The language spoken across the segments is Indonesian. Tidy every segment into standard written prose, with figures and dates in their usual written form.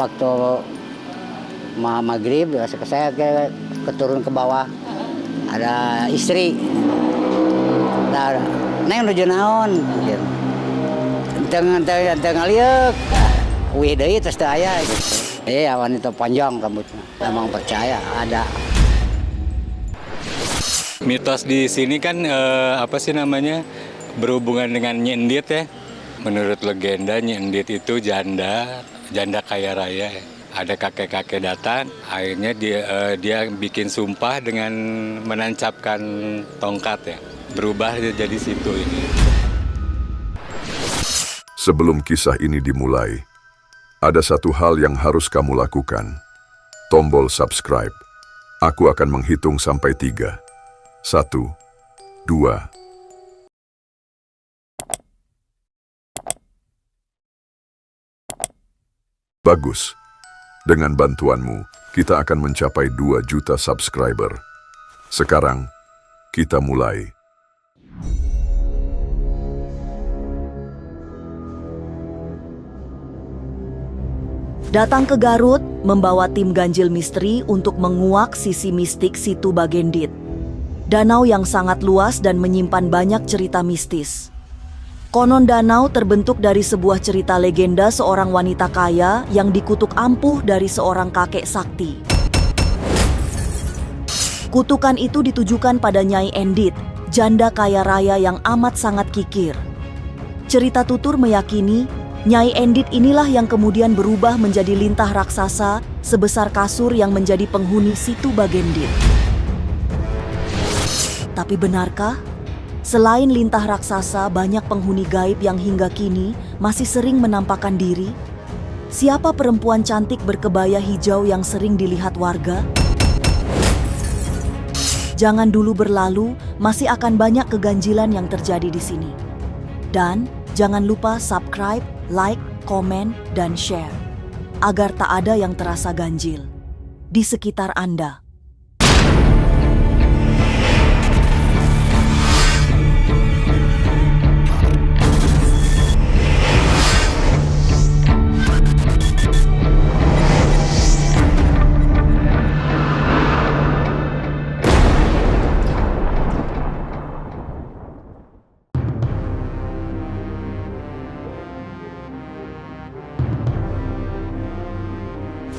waktu maghrib saya keturun ke bawah, ada istri. Nah, neng nuju naon? Gitu. Tengah liuk, wih deui tos teu aya gitu. Iya, wanita panjang rambutnya. Emang percaya ada. Mitos di sini kan apa sih namanya, berhubungan dengan Nyi Endit ya. Menurut legenda Nyi Endit itu janda kaya raya. Ada kakek-kakek datang, akhirnya dia bikin sumpah dengan menancapkan tongkat ya. Berubah jadi situ ini. Sebelum kisah ini dimulai, ada satu hal yang harus kamu lakukan. Tombol subscribe. Aku akan menghitung sampai 3. 1, 2. Bagus. Dengan bantuanmu, kita akan mencapai 2 juta subscriber. Sekarang, kita mulai. Datang ke Garut membawa tim ganjil misteri untuk menguak sisi mistik Situ Bagendit. Danau yang sangat luas dan menyimpan banyak cerita mistis. Konon danau terbentuk dari sebuah cerita legenda seorang wanita kaya yang dikutuk ampuh dari seorang kakek sakti. Kutukan itu ditujukan pada Nyai Endit, janda kaya raya yang amat sangat kikir. Cerita tutur meyakini Nyai Endit inilah yang kemudian berubah menjadi lintah raksasa sebesar kasur yang menjadi penghuni Situ Bagendit. Tapi benarkah? Selain lintah raksasa, banyak penghuni gaib yang hingga kini masih sering menampakkan diri. Siapa perempuan cantik berkebaya hijau yang sering dilihat warga? Jangan dulu berlalu, masih akan banyak keganjilan yang terjadi di sini. Dan jangan lupa subscribe, like, komen, dan share, agar tak ada yang terasa ganjil di sekitar Anda.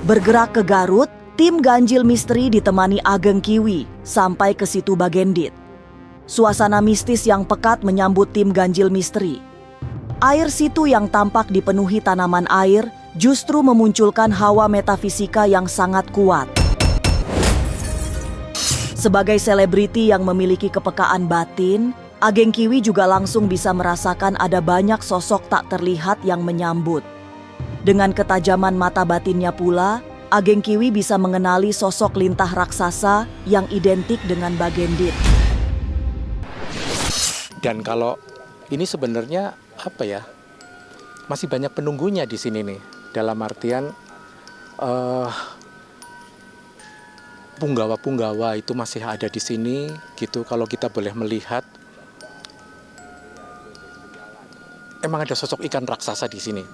Bergerak ke Garut, tim ganjil misteri ditemani Ageng Kiwi sampai ke Situ Bagendit. Suasana mistis yang pekat menyambut tim ganjil misteri. Air situ yang tampak dipenuhi tanaman air justru memunculkan hawa metafisika yang sangat kuat. Sebagai selebriti yang memiliki kepekaan batin, Ageng Kiwi juga langsung bisa merasakan ada banyak sosok tak terlihat yang menyambut. Dengan ketajaman mata batinnya pula, Ageng Kiwi bisa mengenali sosok lintah raksasa yang identik dengan Bagendit. Dan kalau ini sebenarnya apa ya, masih banyak penunggunya di sini nih. Dalam artian punggawa-punggawa itu masih ada di sini gitu. Kalau kita boleh melihat, emang ada sosok ikan raksasa di sini.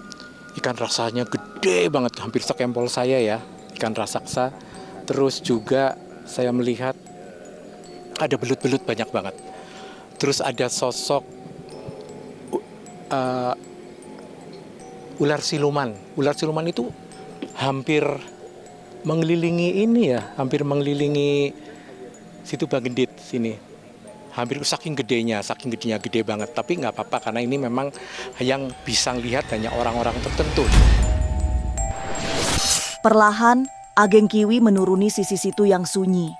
Ikan raksasanya gede banget, hampir sekempol saya ya, ikan raksasa. Terus juga saya melihat ada belut-belut banyak banget. Terus ada sosok ular siluman. Ular siluman itu hampir mengelilingi ini ya, hampir mengelilingi Situ Bagendit sini. Hampir saking gedenya gede banget. Tapi nggak apa-apa karena ini memang yang bisa lihat hanya orang-orang tertentu. Perlahan, Ageng Kiwi menuruni sisi situ yang sunyi.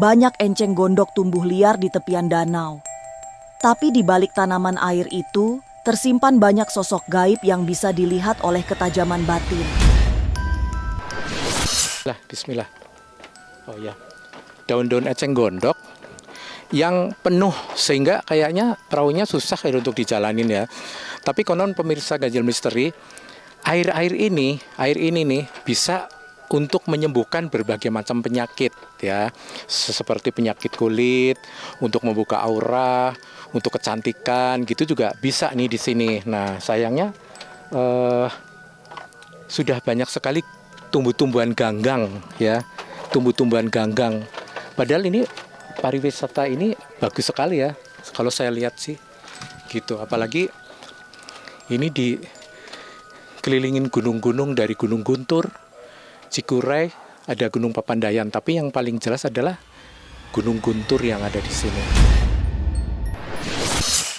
Banyak enceng gondok tumbuh liar di tepian danau. Tapi di balik tanaman air itu, tersimpan banyak sosok gaib yang bisa dilihat oleh ketajaman batin. Bismillah. Oh ya, daun-daun enceng gondok yang penuh sehingga kayaknya perahunya susah untuk dijalanin ya. Tapi konon pemirsa ganjil misteri, air ini nih bisa untuk menyembuhkan berbagai macam penyakit ya, seperti penyakit kulit, untuk membuka aura, untuk kecantikan gitu juga bisa nih di sini. Nah sayangnya sudah banyak sekali tumbuh-tumbuhan ganggang ya, tumbuh-tumbuhan ganggang. Padahal ini pariwisata ini bagus sekali ya, kalau saya lihat sih gitu. Apalagi ini dikelilingin gunung-gunung dari Gunung Guntur, Cikuray, ada Gunung Papandayan. Tapi yang paling jelas adalah Gunung Guntur yang ada di sini.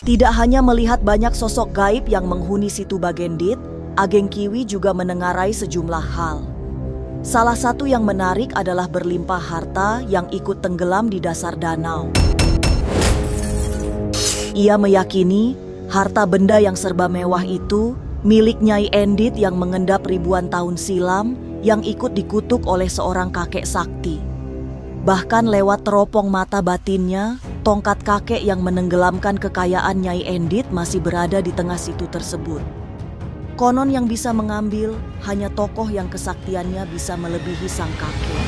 Tidak hanya melihat banyak sosok gaib yang menghuni situ Bagendit, Ageng Kiwi juga menengarai sejumlah hal. Salah satu yang menarik adalah berlimpah harta yang ikut tenggelam di dasar danau. Ia meyakini harta benda yang serba mewah itu milik Nyai Endit yang mengendap ribuan tahun silam yang ikut dikutuk oleh seorang kakek sakti. Bahkan lewat teropong mata batinnya, tongkat kakek yang menenggelamkan kekayaan Nyai Endit masih berada di tengah situ tersebut. Konon yang bisa mengambil hanya tokoh yang kesaktiannya bisa melebihi sang kakek.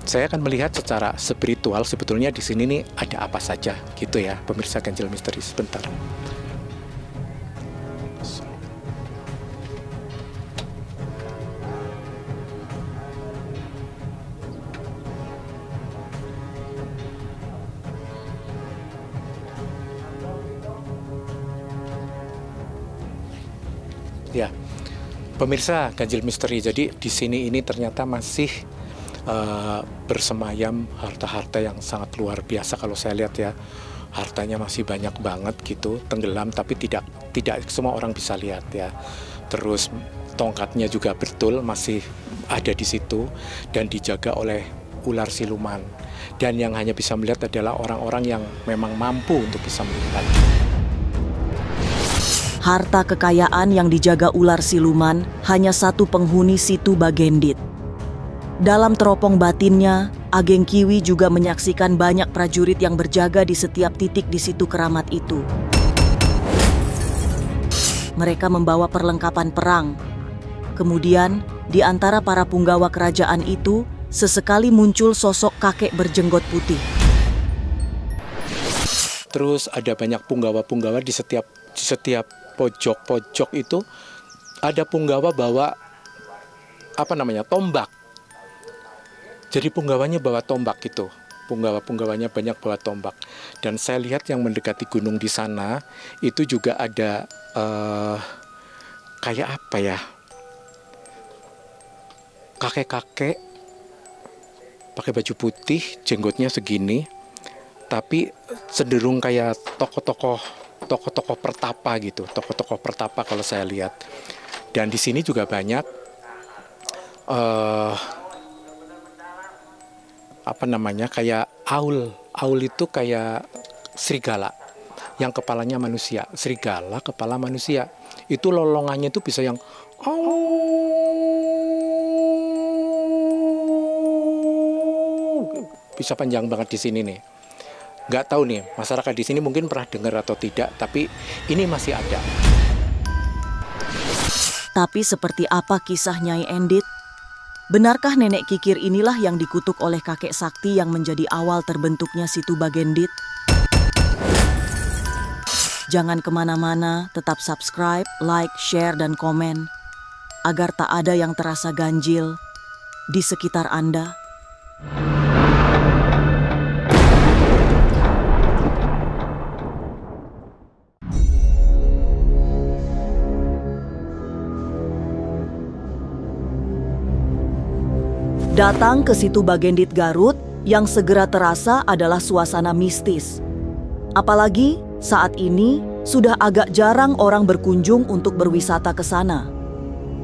Saya akan melihat secara spiritual sebetulnya di sini nih ada apa saja gitu ya, pemirsa Ganjil Misteri. Sebentar. Ya, pemirsa Ganjil Misteri. Jadi di sini ini ternyata masih bersemayam harta-harta yang sangat luar biasa kalau saya lihat ya. Hartanya masih banyak banget gitu, tenggelam tapi tidak semua orang bisa lihat ya. Terus tongkatnya juga betul masih ada di situ dan dijaga oleh ular siluman. Dan yang hanya bisa melihat adalah orang-orang yang memang mampu untuk bisa melihat. Harta kekayaan yang dijaga ular siluman hanya satu penghuni situ Bagendit. Dalam teropong batinnya, Ageng Kiwi juga menyaksikan banyak prajurit yang berjaga di setiap titik di situ keramat itu. Mereka membawa perlengkapan perang. Kemudian, di antara para punggawa kerajaan itu, sesekali muncul sosok kakek berjenggot putih. Terus ada banyak punggawa-punggawa di setiap pojok-pojok itu ada punggawa bawa tombak. Jadi punggawanya bawa tombak gitu. Punggawa-punggawanya banyak bawa tombak. Dan saya lihat yang mendekati gunung di sana itu juga ada kayak apa ya? Kakek-kakek pakai baju putih, jenggotnya segini, tapi cenderung kayak tokoh-tokoh pertapa gitu, tokoh-tokoh pertapa kalau saya lihat. Dan di sini juga banyak kayak aul. Aul itu kayak serigala yang kepalanya manusia. Serigala kepala manusia. Itu lolongannya itu bisa yang bisa panjang banget di sini nih. Nggak tahu nih, masyarakat di sini mungkin pernah dengar atau tidak, tapi ini masih ada. Tapi seperti apa kisah Nyai Endit? Benarkah nenek kikir inilah yang dikutuk oleh kakek sakti yang menjadi awal terbentuknya situ Bagendit? Jangan kemana-mana, tetap subscribe, like, share, dan komen, agar tak ada yang terasa ganjil di sekitar Anda. Datang ke situ Bagendit Garut, yang segera terasa adalah suasana mistis. Apalagi saat ini sudah agak jarang orang berkunjung untuk berwisata ke sana.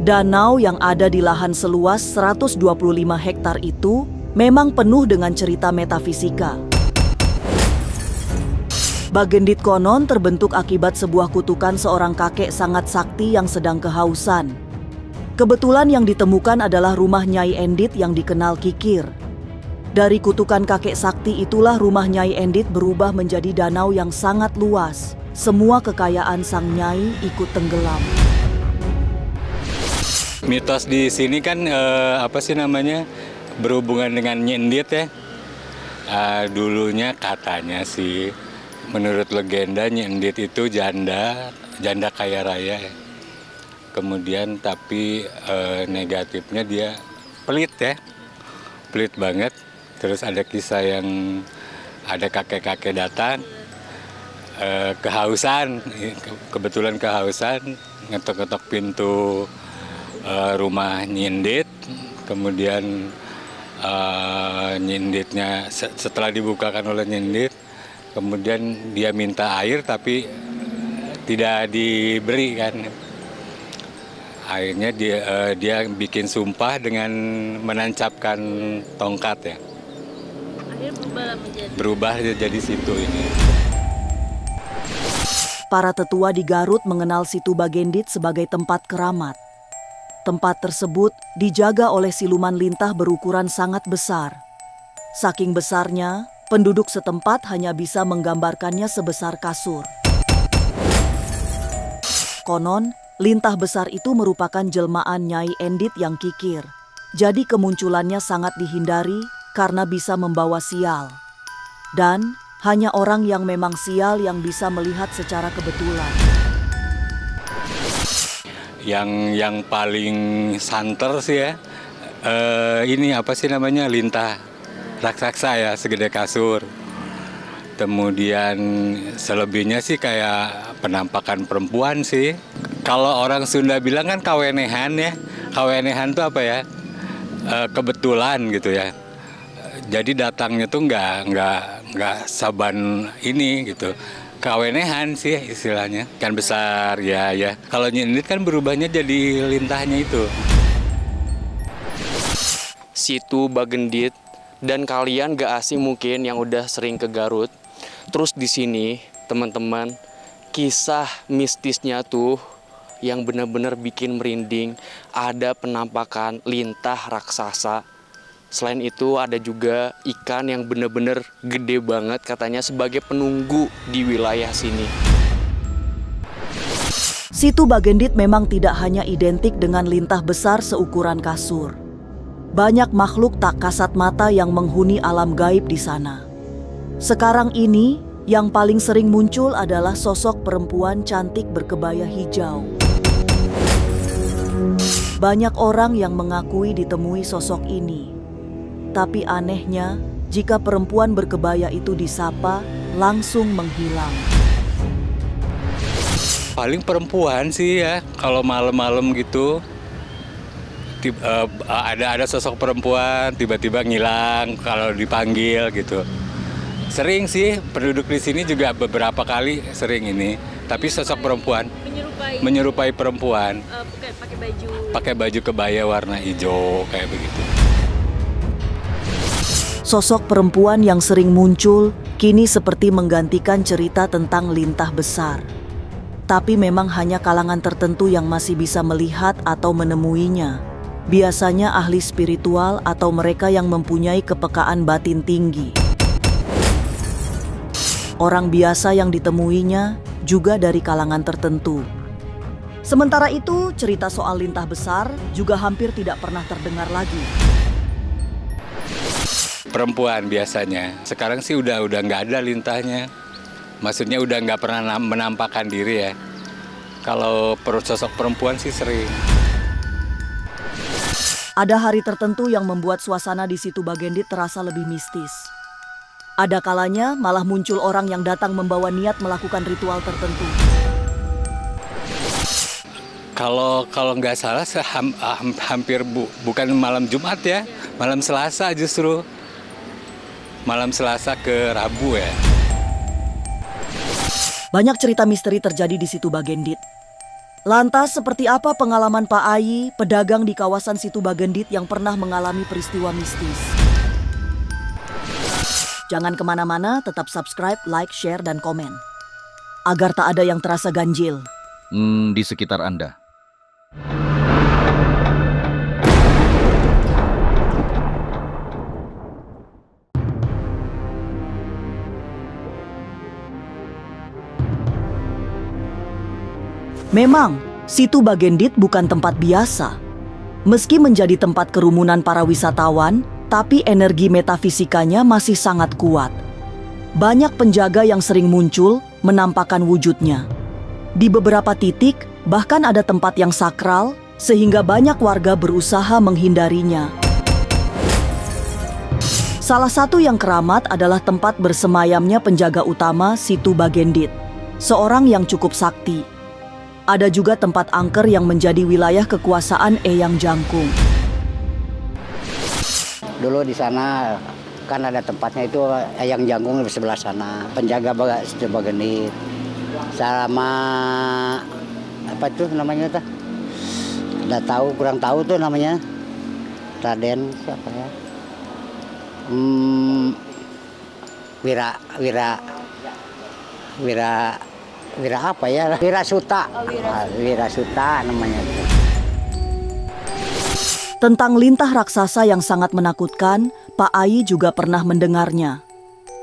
Danau yang ada di lahan seluas 125 hektar itu memang penuh dengan cerita metafisika. Bagendit konon terbentuk akibat sebuah kutukan seorang kakek sangat sakti yang sedang kehausan. Kebetulan yang ditemukan adalah rumah Nyai Endit yang dikenal kikir. Dari kutukan kakek sakti itulah rumah Nyai Endit berubah menjadi danau yang sangat luas. Semua kekayaan sang Nyai ikut tenggelam. Mitos di sini kan berhubungan dengan Nyai Endit ya. Dulunya katanya sih, menurut legenda Nyai Endit itu janda kaya raya ya. kemudian tapi negatifnya dia pelit ya, pelit banget. Terus ada kisah yang ada kakek-kakek datang, kehausan, kebetulan kehausan, ngetok-ngetok pintu rumah Nyindit, kemudian Nyinditnya setelah dibukakan oleh Nyindit, kemudian dia minta air tapi tidak diberi kan. Akhirnya dia bikin sumpah dengan menancapkan tongkat ya. Akhirnya berubah jadi situ ini. Para tetua di Garut mengenal Situ Bagendit sebagai tempat keramat. Tempat tersebut dijaga oleh siluman lintah berukuran sangat besar. Saking besarnya, penduduk setempat hanya bisa menggambarkannya sebesar kasur. Konon, lintah besar itu merupakan jelmaan Nyai Endit yang kikir. Jadi kemunculannya sangat dihindari karena bisa membawa sial. Dan hanya orang yang memang sial yang bisa melihat secara kebetulan. Yang paling santer sih ya, ini apa sih namanya, lintah raksasa ya, segede kasur. Kemudian selebihnya sih kayak penampakan perempuan sih. Kalau orang Sunda bilang kan kawenehan ya, kawenehan tuh apa ya, kebetulan gitu ya. Jadi datangnya tuh nggak saban ini gitu. Kawenehan sih istilahnya, kan besar ya. Kalau Nyindit kan berubahnya jadi lintahnya itu. Situ Bagendit, dan kalian gak asing mungkin yang udah sering ke Garut. Terus di sini teman-teman, kisah mistisnya tuh yang benar-benar bikin merinding. Ada penampakan lintah raksasa. Selain itu ada juga ikan yang benar-benar gede banget katanya sebagai penunggu di wilayah sini. Situ Bagendit memang tidak hanya identik dengan lintah besar seukuran kasur. Banyak makhluk tak kasat mata yang menghuni alam gaib di sana. Sekarang ini, yang paling sering muncul adalah sosok perempuan cantik berkebaya hijau. Banyak orang yang mengakui ditemui sosok ini. Tapi anehnya, jika perempuan berkebaya itu disapa, langsung menghilang. Paling perempuan sih ya, kalau malam-malam gitu. Ada sosok perempuan tiba-tiba ngilang kalau dipanggil gitu. Sering sih, penduduk di sini juga beberapa kali sering ini. Tapi sosok perempuan menyerupai perempuan. Pakai baju kebaya warna hijau kayak begitu. Sosok perempuan yang sering muncul kini seperti menggantikan cerita tentang lintah besar. Tapi memang hanya kalangan tertentu yang masih bisa melihat atau menemuinya. Biasanya ahli spiritual atau mereka yang mempunyai kepekaan batin tinggi. Orang biasa yang ditemuinya juga dari kalangan tertentu. Sementara itu, cerita soal lintah besar juga hampir tidak pernah terdengar lagi. Perempuan biasanya. Sekarang sih udah nggak ada lintahnya. Maksudnya udah nggak pernah menampakkan diri ya. Kalau sosok perempuan sih sering. Ada hari tertentu yang membuat suasana di Situ Bagendit terasa lebih mistis. Ada kalanya malah muncul orang yang datang membawa niat melakukan ritual tertentu. Kalau nggak salah hampir bukan malam Jumat ya, malam Selasa justru. Malam Selasa ke Rabu ya. Banyak cerita misteri terjadi di Situ Bagendit. Lantas seperti apa pengalaman Pak Ayi, pedagang di kawasan Situ Bagendit yang pernah mengalami peristiwa mistis? Jangan kemana-mana, tetap subscribe, like, share, dan komen. Agar tak ada yang terasa ganjil. Di sekitar Anda. Memang, Situ Bagendit bukan tempat biasa. Meski menjadi tempat kerumunan para wisatawan, tapi energi metafisikanya masih sangat kuat. Banyak penjaga yang sering muncul menampakkan wujudnya. Di beberapa titik, Bahkan ada tempat yang sakral, sehingga banyak warga berusaha menghindarinya. Salah satu yang keramat adalah tempat bersemayamnya penjaga utama Situ Bagendit, seorang yang cukup sakti. Ada juga tempat angker yang menjadi wilayah kekuasaan Eyang Jangkung. Dulu di sana kan ada tempatnya itu Eyang Jangkung di sebelah sana, penjaga Situ Bagendit. Sama apa itu namanya tuh? Kurang tahu tuh namanya. Raden siapa ya? Wira apa ya? Wirasuta. Wirasuta namanya. Tentang lintah raksasa yang sangat menakutkan, Pak Ai juga pernah mendengarnya.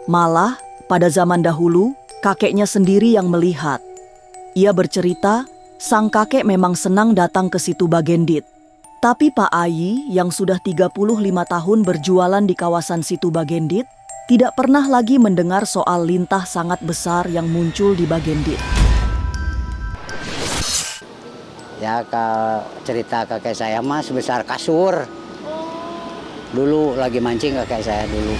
Malah, pada zaman dahulu, kakeknya sendiri yang melihat. Ia bercerita, sang kakek memang senang datang ke Situ Bagendit. Tapi Pak Ai yang sudah 35 tahun berjualan di kawasan Situ Bagendit, tidak pernah lagi mendengar soal lintah sangat besar yang muncul di Bagendit. Ya, cerita kakek saya mah sebesar kasur. Dulu lagi mancing kakek saya dulu.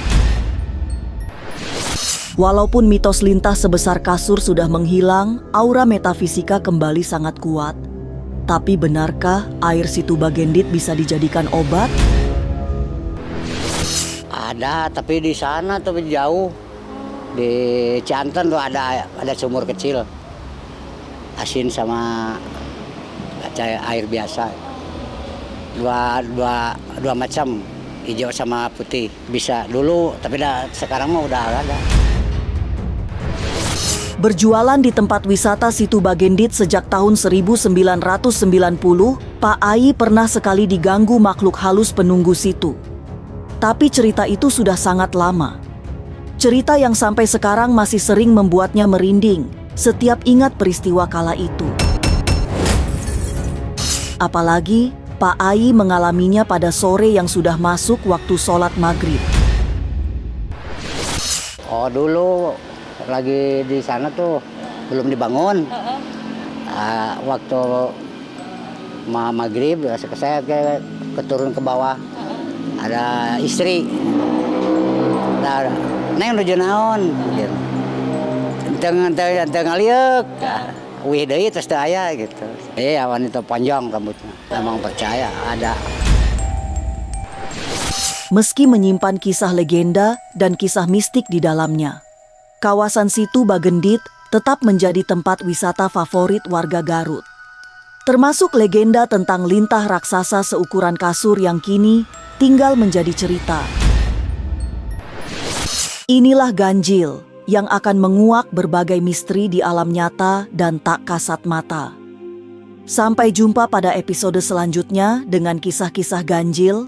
Walaupun mitos lintah sebesar kasur sudah menghilang, aura metafisika kembali sangat kuat. Tapi benarkah air Situ Bagendit bisa dijadikan obat? Ada, tapi di sana tuh jauh. Di Cianten tuh ada sumur kecil. Asin sama air biasa. Dua macam, hijau sama putih. Bisa dulu, tapi sekarang mah udah ada. Berjualan di tempat wisata Situ Bagendit sejak tahun 1990, Pak Ai pernah sekali diganggu makhluk halus penunggu situ. Tapi cerita itu sudah sangat lama. Cerita yang sampai sekarang masih sering membuatnya merinding setiap ingat peristiwa kala itu. Apalagi Pak Ai mengalaminya pada sore yang sudah masuk waktu sholat maghrib. Oh, dulu lagi di sana tuh belum dibangun. Waktu maghrib saya keturun ke bawah, ada istri. Neng nuju naon gitu. Tengah liuk. Wih deui terus teu aya gitu. Wanita panjang rambutnya. Emang percaya ada. Meski menyimpan kisah legenda dan kisah mistik di dalamnya, kawasan Situ Bagendit tetap menjadi tempat wisata favorit warga Garut. Termasuk legenda tentang lintah raksasa seukuran kasur yang kini tinggal menjadi cerita. Inilah ganjil yang akan menguak berbagai misteri di alam nyata dan tak kasat mata. Sampai jumpa pada episode selanjutnya dengan kisah-kisah ganjil.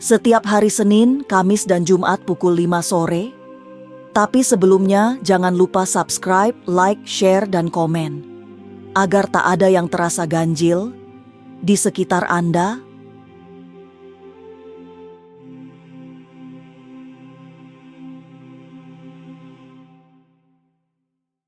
Setiap hari Senin, Kamis, dan Jumat pukul 5 sore. Tapi sebelumnya jangan lupa subscribe, like, share, dan komen. Agar tak ada yang terasa ganjil di sekitar Anda